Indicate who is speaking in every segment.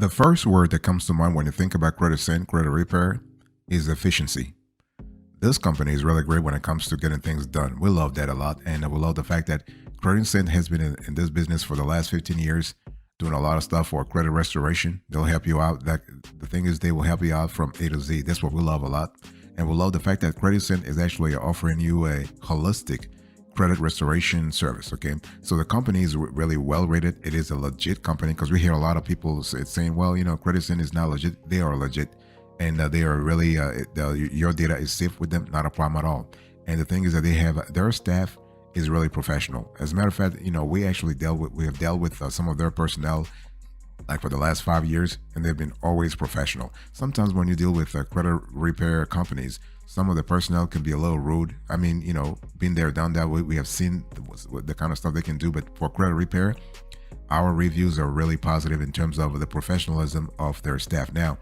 Speaker 1: The first word that comes to mind when you think about credit send, credit repair is efficiency. This company is really great when it comes to getting things done. We love that a lot, and we love the fact that Credit Send has been in this business for the last 15 years, doing a lot of stuff for credit restoration. They'll help you out. That the thing is, they will help you out from A to Z. That's what we love a lot, and we love the fact that Credit Send is actually offering you a holistic credit restoration service. Okay, so the company is really well rated. It is a legit company because we hear a lot of people saying, "Well, Credit Send is not legit." They are legit, and they are really your data is safe with them, not a problem at all. And the thing is that they have their staff is really professional. As a matter of fact, we have dealt with some of their personnel like for the last 5 years, and they've been always professional. Sometimes when you deal with credit repair companies, some of the personnel can be a little rude. I mean, been there, done that. We have seen the kind of stuff they can do, but for credit repair, our reviews are really positive in terms of the professionalism of their staff. Now,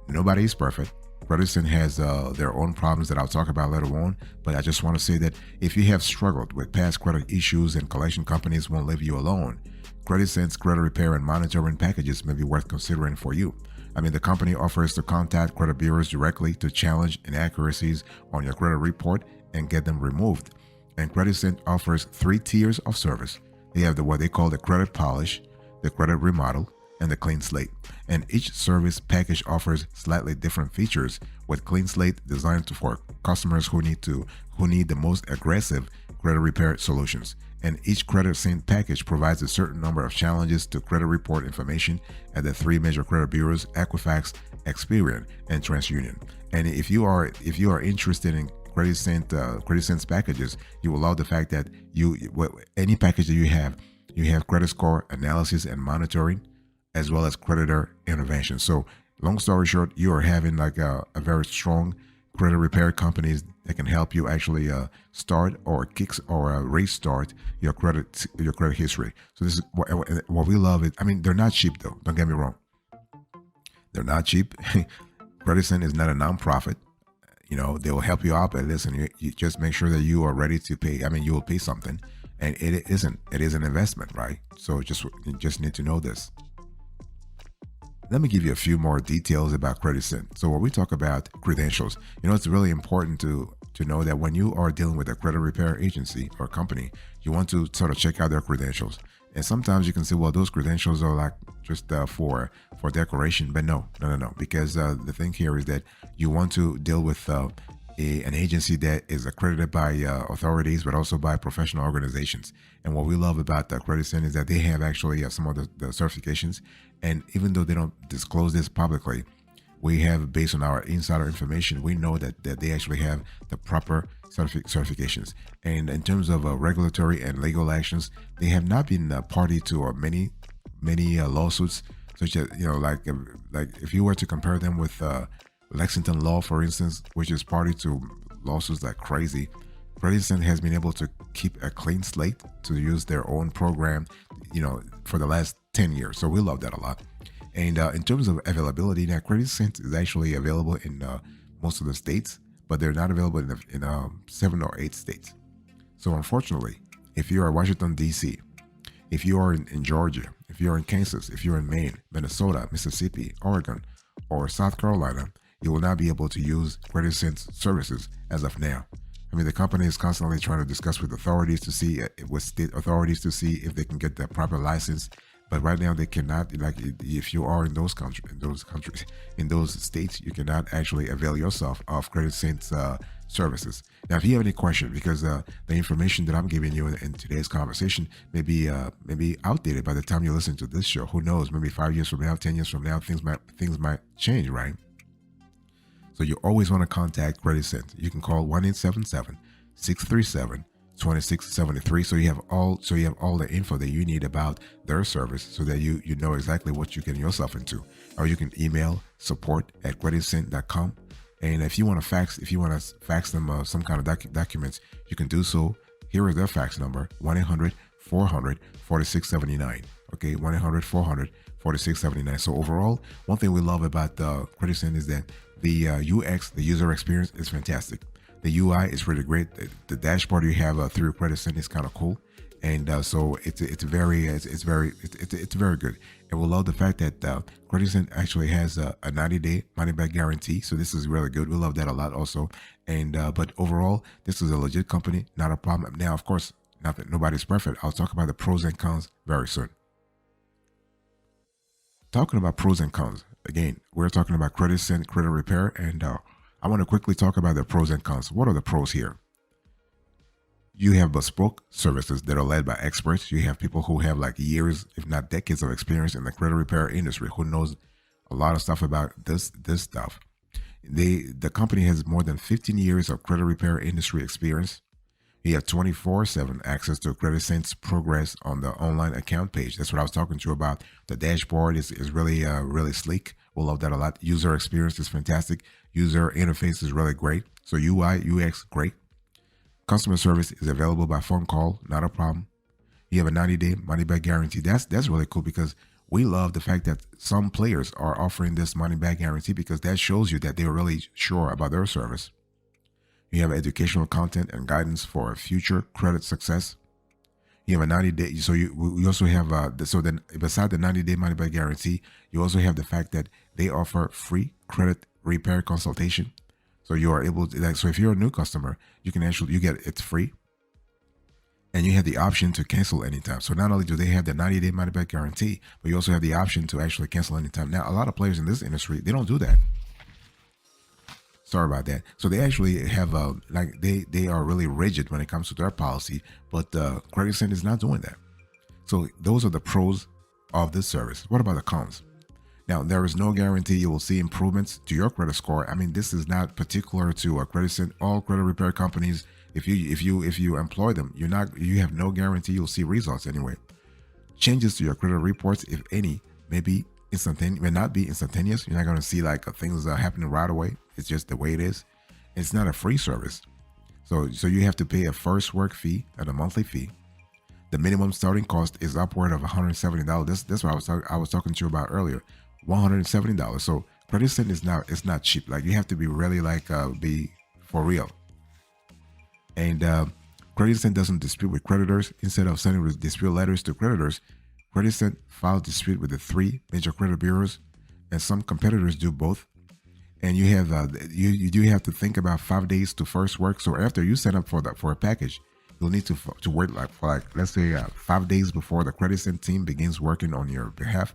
Speaker 1: nobody is perfect. Credison has their own problems that I'll talk about later on, but I just want to say that if you have struggled with past credit issues and collection companies won't leave you alone, Creditsense credit repair and monitoring packages may be worth considering for you. I mean, the company offers to contact credit bureaus directly to challenge inaccuracies on your credit report and get them removed. And Creditsense offers 3 tiers of service. They have what they call the credit polish, the credit remodel, and the clean slate. And each service package offers slightly different features, with clean slate designed for customers who need the most aggressive credit repair solutions. And each credit sync package provides a certain number of challenges to credit report information at the 3 major credit bureaus: Equifax, Experian, and TransUnion. And if you are interested in credit sense packages, you will love the fact that any package that you have credit score analysis and monitoring, as well as creditor intervention. So long story short, you are having like a very strong credit repair companies that can help you actually start or restart your credit history. So this is what we love. It. I mean, they're not cheap though. Don't get me wrong. They're not cheap. Credicent is not a nonprofit. They will help you out, but listen, you just make sure that you are ready to pay. I mean, you will pay something, and it isn't. It is an investment, right? So you just need to know this. Let me give you a few more details about Creditsense. So when we talk about credentials, it's really important to know that when you are dealing with a credit repair agency or company, you want to sort of check out their credentials. And sometimes you can say, well, those credentials are like just for decoration, but no, because the thing here is that you want to deal with an agency that is accredited by authorities, but also by professional organizations. And what we love about the Creditsense is that they have actually some of the certifications. And even though they don't disclose this publicly, we have, based on our insider information, we know that they actually have the proper certifications. And in terms of regulatory and legal actions, they have not been party to many lawsuits, such as like if you were to compare them with Lexington Law, for instance, which is party to lawsuits like crazy. Creditsense has been able to keep a clean slate to use their own program, for the last 10 years. So we love that a lot. And in terms of availability, now Creditsense is actually available in most of the states, but they're not available in 7 or 8 states. So unfortunately, if you are in Washington, D.C., if you are in Georgia, if you're in Kansas, if you're in Maine, Minnesota, Mississippi, Oregon, or South Carolina, you will not be able to use Creditsense services as of now. I mean, the company is constantly trying to discuss with authorities to see with state authorities to see if they can get the proper license. But right now they cannot. Like, if you are in those countries, in those states, you cannot actually avail yourself of Creditsense services. Now, if you have any question, because the information that I'm giving you in today's conversation may be outdated by the time you listen to this show. Who knows? Maybe 5 years from now, 10 years from now, things might change, right? So you always want to contact Creditsense. You can call 1-877-637-2673. So you have all the info that you need about their service, so that you know exactly what you get yourself into. Or you can email support@creditsense.com. And if you want to fax them some kind of documents, you can do so. Here is their fax number: 1-800-400-4679. Okay, 1-800-400-4679. So overall, one thing we love about Creditsense is that the UX, the user experience, is fantastic. The UI is really great. The dashboard you have through Creditsense is kind of cool. And so it's very it's very good. And we love the fact that Credit Sense actually has a 90-day money back guarantee. So this is really good. We love that a lot also. And but overall, this is a legit company, not a problem. Now, of course, not that nobody's perfect. I'll talk about the pros and cons very soon. Talking about pros and cons again, we're talking about Credit Sense credit repair, and I want to quickly talk about the pros and cons. What are the pros here? You have bespoke services that are led by experts. You have people who have like years, if not decades, of experience in the credit repair industry, who knows a lot of stuff about this stuff. The company has more than 15 years of credit repair industry experience. You have 24/7 access to Credit Sense progress on the online account page. That's what I was talking to you about. The dashboard is really really sleek. We'll love that a lot. User experience is fantastic. User interface is really great. So UI UX great. Customer service is available by phone call, not a problem. You have a 90-day money back guarantee. That's really cool because we love the fact that some players are offering this money back guarantee because that shows you that they're really sure about their service. You have educational content and guidance for future credit success. You have a 90-day, so we also have so then beside the 90-day money back guarantee, you also have the fact that they offer free credit repair consultation. So you are able to, like, so if you're a new customer, you can actually, you get, it's free. And you have the option to cancel anytime. So not only do they have the 90-day money back guarantee, but you also have the option to actually cancel anytime. Now, a lot of players in this industry, they don't do that. Sorry about that. So they actually have like they are really rigid when it comes to their policy, but Credit Sense is not doing that. So those are the pros of this service. What about the cons? Now, there is no guarantee you will see improvements to your credit score. I mean, this is not particular to a Credit Sense. All credit repair companies, if you employ them, you have no guarantee you'll see results anyway. Changes to your credit reports, if any, may not be instantaneous. You're not going to see like things are happening right away. It's just the way it is. It's not a free service. So you have to pay a first work fee and a monthly fee. The minimum starting cost is upward of $170. That's what I was talking to you about earlier. $170. So Credit Sense it's not cheap. Like you have to be really like be for real. And Credit Sense doesn't dispute with creditors. Instead of sending dispute letters to creditors, Credit Sense files dispute with the 3 major credit bureaus, and some competitors do both. And you have you do have to think about 5 days to first work. So after you set up for a package, you'll need to wait for let's say 5 days before the Credit Sense team begins working on your behalf.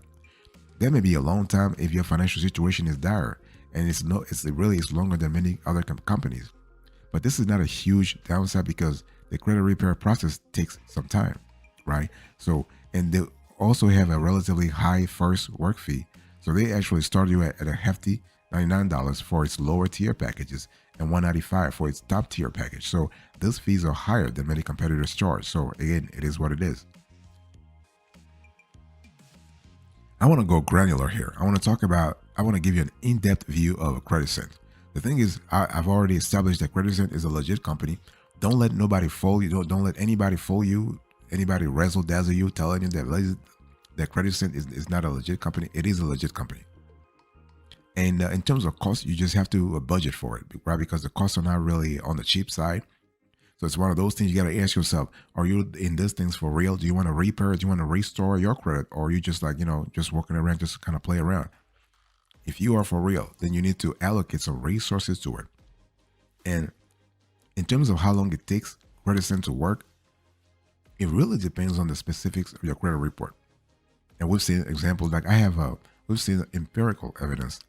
Speaker 1: That may be a long time if your financial situation is dire, and it's longer than many other companies. But this is not a huge downside because the credit repair process takes some time, right? So, and they also have a relatively high first work fee. So they actually start you at a hefty $99 for its lower tier packages and $195 for its top tier package. So those fees are higher than many competitors charge. So again, it is what it is. I want to go granular here. I want to give you an in-depth view of Credit Sense. The thing is, I've already established that Credit Sense is a legit company. Don't let nobody fool you. Don't let anybody fool you. Anybody razzle dazzle you, telling you that Credit Sense is not a legit company. It is a legit company. And in terms of cost, you just have to budget for it, right? Because the costs are not really on the cheap side. So it's one of those things you got to ask yourself, are you in these things for real? Do you want to repair? Do you want to restore your credit? Or are you just like, just walking around, just kind of play around? If you are for real, then you need to allocate some resources to it. And in terms of how long it takes Credit Sense to work, it really depends on the specifics of your credit report. And we've seen examples like we've seen empirical evidence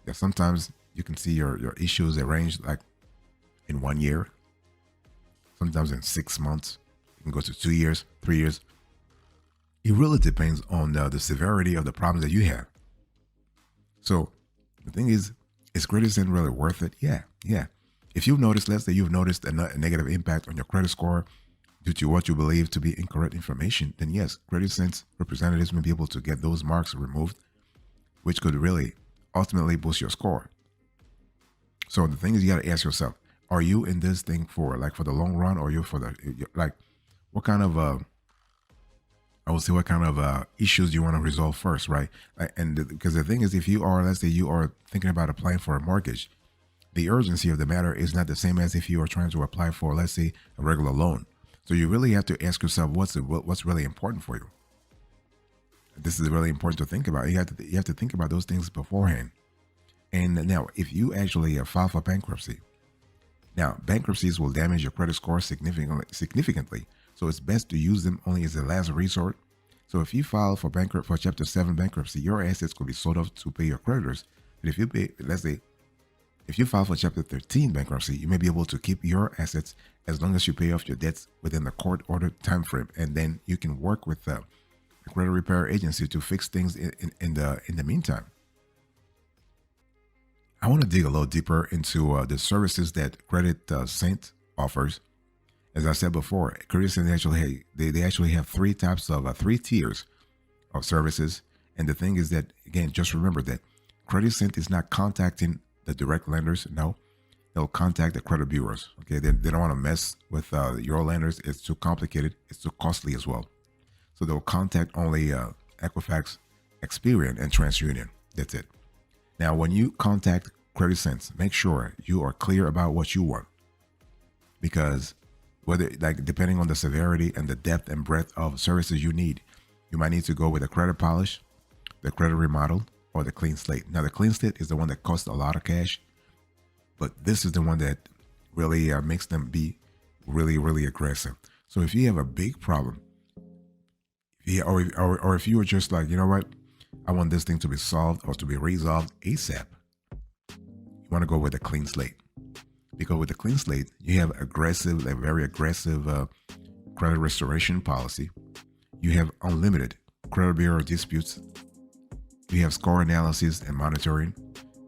Speaker 1: that sometimes you can see your issues arranged like in 1 year, sometimes in 6 months, you can go to 2 years, 3 years. It really depends on the severity of the problems that you have. So the thing is Credit Sense really worth it? Yeah. If you've noticed, let's say you've noticed a negative impact on your credit score due to what you believe to be incorrect information, then yes, Credit Sense representatives may be able to get those marks removed, which could really ultimately boost your score. So the thing is, you got to ask yourself, are you in this thing for the long run, or are you for what kind of issues you want to resolve first, right? And because the thing is, if you are, let's say you are thinking about applying for a mortgage, the urgency of the matter is not the same as if you are trying to apply for, let's say, a regular loan. So you really have to ask yourself what's really important for you. This is really important to think about. You have to think about those things beforehand. And now, if you actually file for bankruptcy, now bankruptcies will damage your credit score significantly. So it's best to use them only as a last resort. So if you file for Chapter 7 bankruptcy, your assets could be sold off to pay your creditors. But if you pay, let's say, if you file for Chapter 13 bankruptcy, you may be able to keep your assets as long as you pay off your debts within the court-ordered time frame, and then you can work with the credit repair agency to fix things in the meantime. I want to dig a little deeper into the services that Credit Saint offers. As I said before, Credit Saint they actually have three tiers of services. And the thing is that, again, just remember that Credit Saint is not contacting the direct lenders. No, they'll contact the credit bureaus. Okay, they don't want to mess with your lenders. It's too complicated. It's too costly as well. So they'll contact only Equifax, Experian, and TransUnion. That's it. Now, when you contact Credit Sense, make sure you are clear about what you want, because depending on the severity and the depth and breadth of services you need, you might need to go with a credit polish, the credit remodel, or the clean slate. Now, the clean slate is the one that costs a lot of cash, but this is the one that really makes them be really, really aggressive. So if you have a big problem, or if you are just like, you know what, I want this thing to be solved or to be resolved ASAP, you want to go with a clean slate. Because with the clean slate, you have a very aggressive credit restoration policy. You have unlimited credit bureau disputes. You have score analysis and monitoring,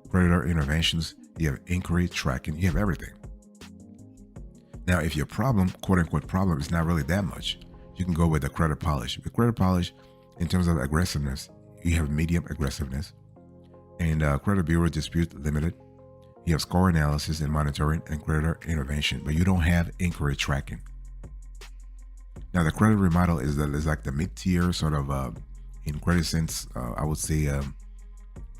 Speaker 1: creditor interventions. You have inquiry tracking. You have everything. Now, if your problem, quote unquote problem, is not really that much, you can go with the credit polish. With credit polish, in terms of aggressiveness, you have medium aggressiveness, and credit bureau dispute limited. You have score analysis and monitoring and creditor intervention, but you don't have inquiry tracking. Now, the credit remodel is like the mid-tier sort of, in Credit Sense, I would say,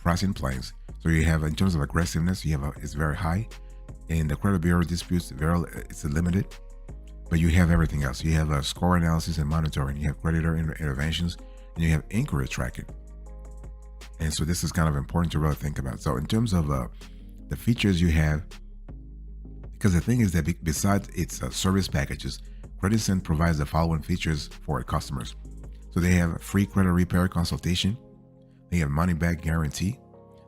Speaker 1: pricing plans. So you have, in terms of aggressiveness, it's very high, and the credit bureau disputes it's limited, but you have everything else. You have a score analysis and monitoring. You have creditor interventions, and you have inquiry tracking. And so this is kind of important to really think about. So in terms of the features you have, because the thing is that besides its service packages, Credit Sense provides the following features for its customers. So they have free credit repair consultation. They have money back guarantee.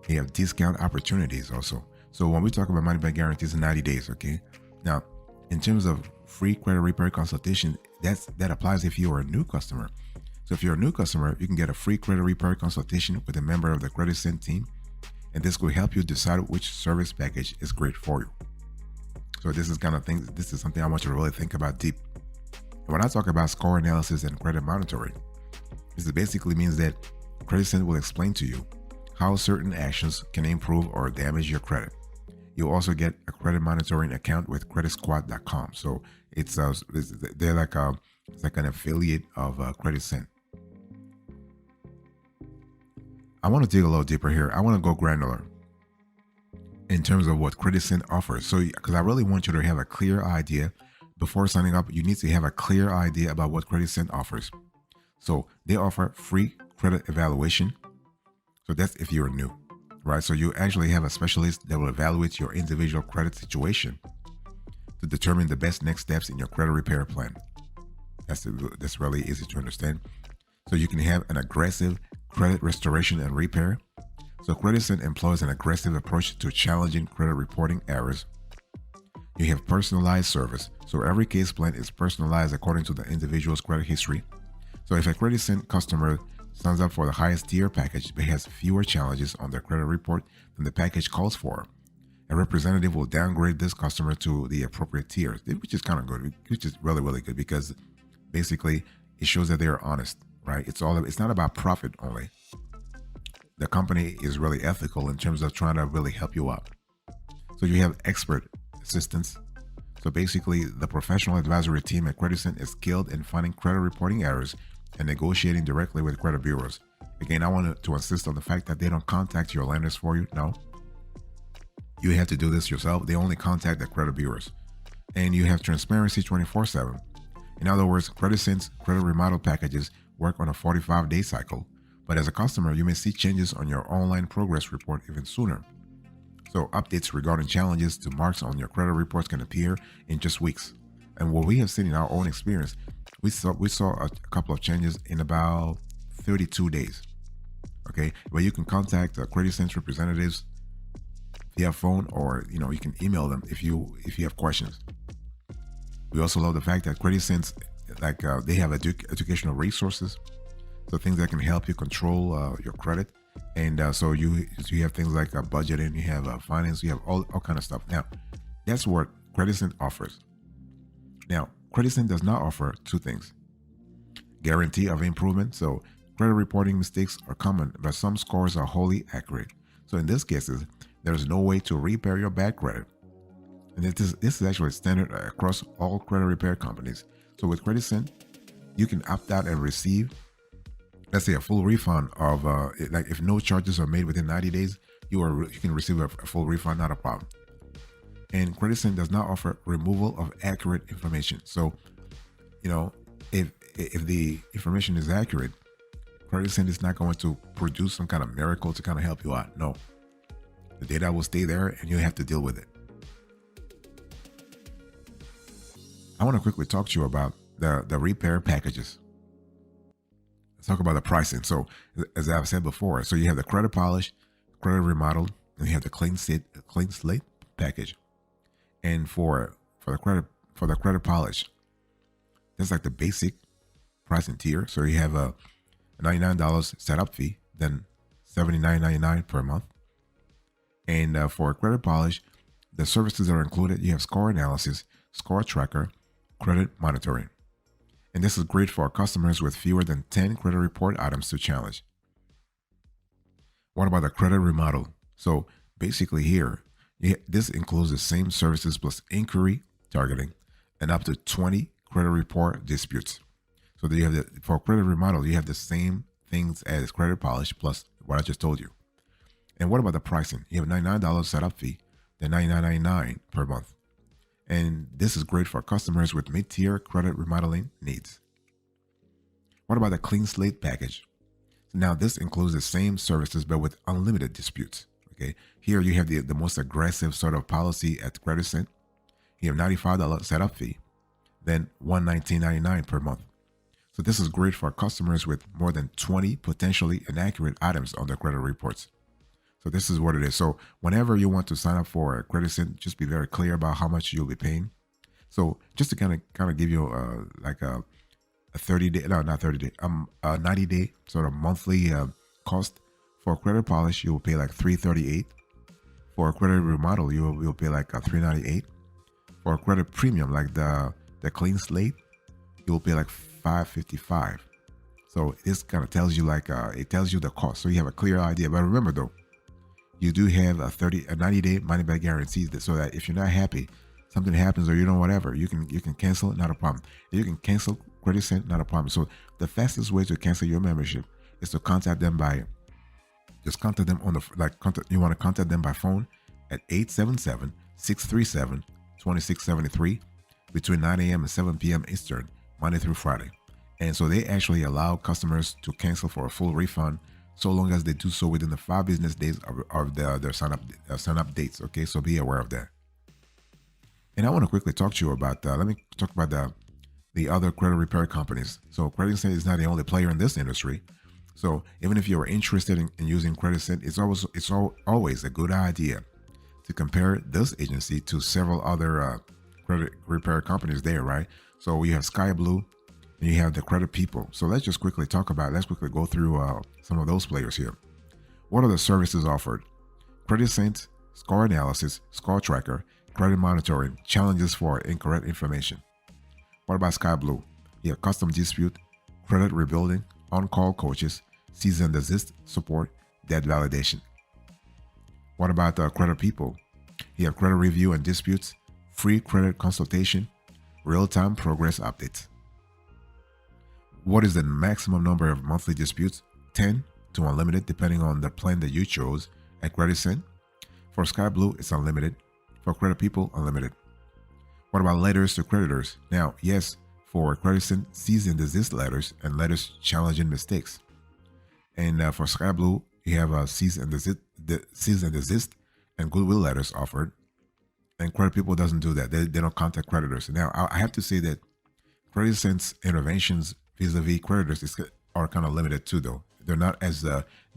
Speaker 1: They have discount opportunities also. So when we talk about money back guarantees in 90 days, okay? Now, in terms of free credit repair consultation, that applies if you are a new customer. So if you're a new customer, you can get a free credit repair consultation with a member of the Credit Sense team, and this will help you decide which service package is great for you. So this is something I want you to really think about deep. And when I talk about score analysis and credit monitoring, this basically means that Credit Sense will explain to you how certain actions can improve or damage your credit. You'll also get a credit monitoring account with creditsquad.com. So they're like an affiliate of Credit Sense. I want to dig a little deeper here. I want to go granular in terms of what Credit Sense offers. So, because I really want you to have a clear idea before signing up, you need to have a clear idea about what Credit Sense offers. So they offer free credit evaluation. So that's if you're new, right? So you actually have a specialist that will evaluate your individual credit situation to determine the best next steps in your credit repair plan. That's really easy to understand. So you can have an aggressive credit restoration and repair. So Credit Sense employs an aggressive approach to challenging credit reporting errors. You have personalized service. So every case plan is personalized according to the individual's credit history. So if a Credit Sense customer signs up for the highest tier package but has fewer challenges on their credit report than the package calls for, a representative will downgrade this customer to the appropriate tier, which is kind of good, which is really, really good, because basically it shows that they are honest, right? It's not about profit only. The company is really ethical in terms of trying to really help you out. So you have expert assistance. So basically, the professional advisory team at Credit Sense is skilled in finding credit reporting errors and negotiating directly with credit bureaus. Again, I want to insist on the fact that they don't contact your lenders for you. No. You have to do this yourself. They only contact the credit bureaus. And you have transparency 24/7. In other words, CreditSend's credit remodel packages work on a 45-day cycle, but as a customer, you may see changes on your online progress report even sooner. So updates regarding challenges to marks on your credit reports can appear in just weeks. And what we have seen in our own experience, we saw a couple of changes in about 32 days. Okay, where you can contact CreditSend's representatives via phone, or you can email them if you have questions. We also love the fact that CreditSend's they have educational resources, so things that can help you control your credit. And so you have things like budgeting, you have finance, you have all kind of stuff. Now, that's what CreditSend offers. Now, CreditSend does not offer two things: guarantee of improvement. So credit reporting mistakes are common, but some scores are wholly accurate. So in this cases, there's no way to repair your bad credit. And this is actually standard across all credit repair companies. So with CreditSend, you can opt out and receive, let's say, a full refund of if no charges are made within 90 days, you can receive a full refund, not a problem. And CreditSend does not offer removal of accurate information. So, if the information is accurate, CreditSend is not going to produce some kind of miracle to kind of help you out. No, the data will stay there, and you have to deal with it. I want to quickly talk to you about the repair packages. Let's talk about the pricing. So, as I've said before, so you have the credit polish, credit remodel, and you have the clean slate package. And for the credit polish, that's like the basic pricing tier. So you have a $99 setup fee, then $79.99 per month. And for credit polish, the services that are included, you have score analysis, score tracker, credit monitoring. And this is great for customers with fewer than 10 credit report items to challenge. What about the credit remodel? So basically here, this includes the same services plus inquiry targeting and up to 20 credit report disputes. So you have for credit remodel, you have the same things as credit polish plus what I just told you. And what about the pricing? You have a $99 setup fee, then $99.99 per month. And this is great for customers with mid-tier credit remodeling needs. What about the clean slate package? So now this includes the same services but with unlimited disputes. Okay, here you have the most aggressive sort of policy at CreditSend. You have $95 setup fee, then $119.99 per month. So this is great for customers with more than 20 potentially inaccurate items on their credit reports. So this is what it is. So whenever you want to sign up for a CreditSend, just be very clear about how much you'll be paying. So just to kind of give you a 30-day, no, not 30-day, a 90-day sort of monthly cost. For credit polish, you will pay like $338. For a credit remodel, you will pay like $398. For a credit premium, like the clean slate, you will pay like $555. So this kind of tells you it tells you the cost, so you have a clear idea. But remember though, you do have a 90-day money back guarantee, so that if you're not happy, something happens or whatever, you can cancel it, not a problem. You can cancel CreditSend, not a problem. So the fastest way to cancel your membership is to contact them by. Just contact them on you want to contact them by phone at 877-637-2673 between 9 a.m. and 7 p.m. Eastern, Monday through Friday. And so they actually allow customers to cancel for a full refund so long as they do so within the 5 business days of their sign up dates. Okay, so be aware of that. And I want to quickly talk to you about, let me talk about the other credit repair companies. So CreditSend is not the only player in this industry. So even if you're interested in using CreditSend, it's always a good idea to compare this agency to several other credit repair companies there, right? So you have Sky Blue, and you have the Credit People. So let's quickly go through some of those players here. What are the services offered? CreditSend, score analysis, score tracker, credit monitoring, challenges for incorrect information. What about Sky Blue? You have custom dispute, credit rebuilding, on-call coaches, cease and desist support, debt validation. What about the Credit People? You have credit review and disputes, free credit consultation, real-time progress updates. What is the maximum number of monthly disputes? 10 to unlimited, depending on the plan that you chose at CreditSend. For Sky Blue, it's unlimited. For Credit People, unlimited. What about letters to creditors? Now, yes, For Credit cease and desist letters and letters challenging mistakes. And for Skyblue, you have a cease and desist and goodwill letters offered. And Credit People doesn't do that. They don't contact creditors. Now, I have to say that CreditSense interventions vis-a-vis creditors are kind of limited too, though. They're not as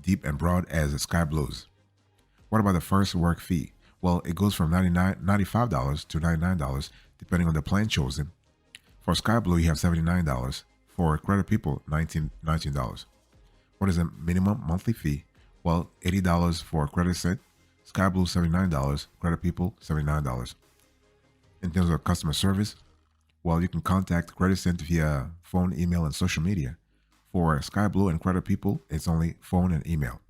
Speaker 1: deep and broad as Skyblue's. What about the first work fee? Well, it goes from $95 to $99, depending on the plan chosen. For Skyblue, you have $79. For Credit People, $19. What is the minimum monthly fee? Well, $80 for CreditSense, Skyblue $79, Credit People $79. In terms of customer service, well, you can contact CreditSense via phone, email, and social media. For Skyblue and Credit People, it's only phone and email.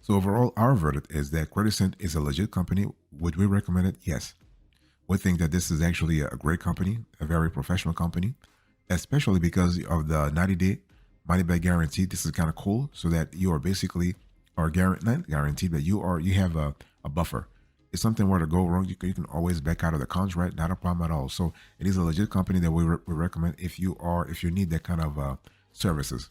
Speaker 1: So overall, our verdict is that CreditSense is a legit company. Would we recommend it? Yes. We think that this is actually a great company, a very professional company, especially because of the 90-day money-back guarantee. This is kind of cool, so that you are basically not guaranteed, but you have a buffer. If something were to go wrong, you can always back out of the contract. Not a problem at all. So it is a legit company that we recommend if you need that kind of services.